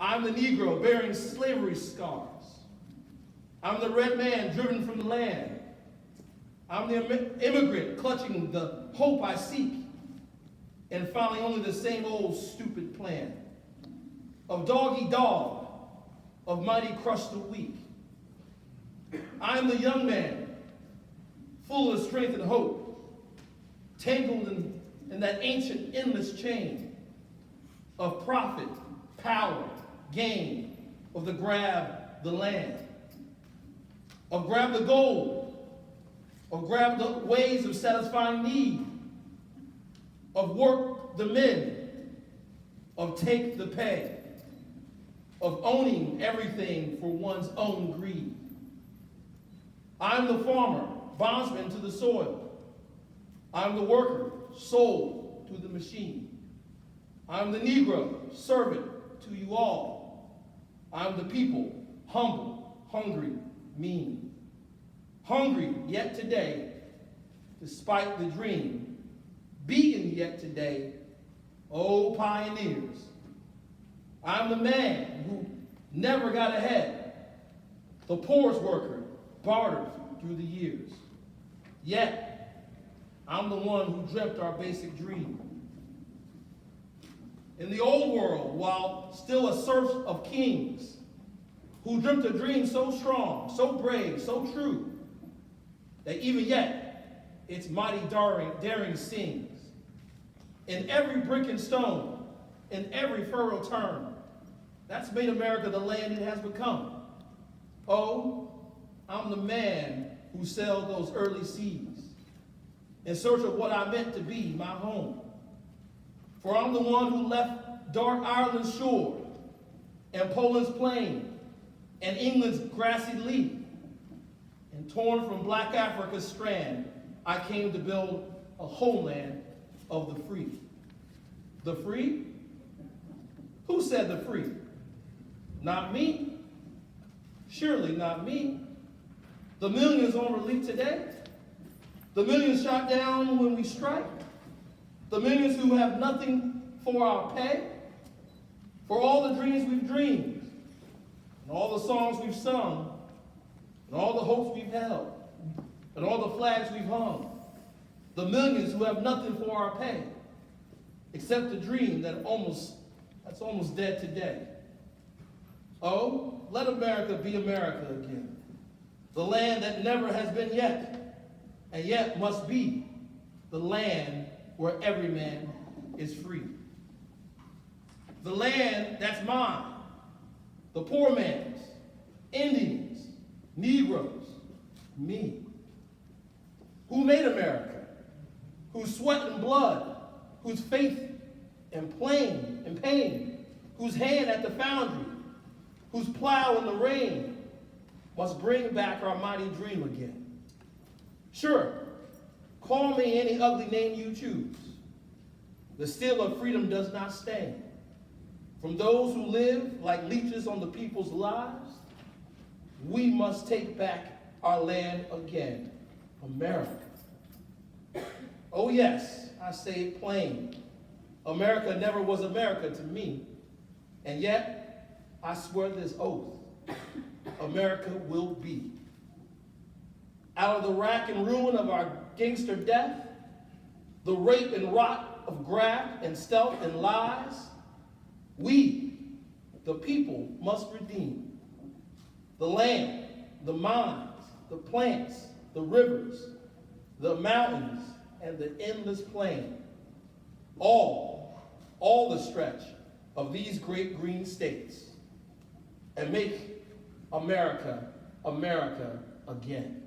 I'm the Negro bearing slavery scars. I'm the red man driven from the land. I'm the immigrant clutching the hope I seek and finding only the same old stupid plan of dog eat dog, of mighty crush the weak. I'm the young man, full of strength and hope, tangled in that ancient endless chain of profit, power, gain, of the grab the land, of grab the gold, of grab the ways of satisfying need, of work the men, of take the pay, of owning everything for one's own greed. I'm the farmer, bondsman to the soil. I'm the worker, sold to the machine. I'm the Negro, servant to you all. I'm the people, humble, hungry, mean. Hungry yet today, despite the dream. Beaten yet today, oh pioneers. I'm the man who never got ahead, the poorest worker, bartered through the years. Yet, I'm the one who dreamt our basic dream. In the old world, while still a serf of kings, who dreamt a dream so strong, so brave, so true, that even yet, its mighty daring sings. In every brick and stone, in every furrow turn, that's made America the land it has become. Oh, I'm the man who sailed those early seas in search of what I meant to be my home. For I'm the one who left dark Ireland's shore and Poland's plain and England's grassy lea. And torn from black Africa's strand, I came to build a homeland of the free. The free? Who said the free? Not me. Surely not me. The millions on relief today. The millions shot down when we strike. The millions who have nothing for our pay. For all the dreams we've dreamed. And all the songs we've sung. And all the hopes we've held. And all the flags we've hung. The millions who have nothing for our pay. Except the dream that's almost dead today. Oh, let America be America again. The land that never has been yet, and yet must be the land where every man is free. The land that's mine, the poor man's, Indians, Negroes, me. Who made America? Whose sweat and blood, whose faith and pain, whose hand at the foundry, whose plow in the rain must bring back our mighty dream again. Sure, call me any ugly name you choose. The steel of freedom does not stain. From those who live like leeches on the people's lives, we must take back our land again, America. Oh yes, I say it plain. America never was America to me, and yet I swear this oath, America will be. Out of the rack and ruin of our gangster death, the rape and rot of graft and stealth and lies, we, the people, must redeem. The land, the mines, the plants, the rivers, the mountains, and the endless plain. All the stretch of these great green states. And make America, America again.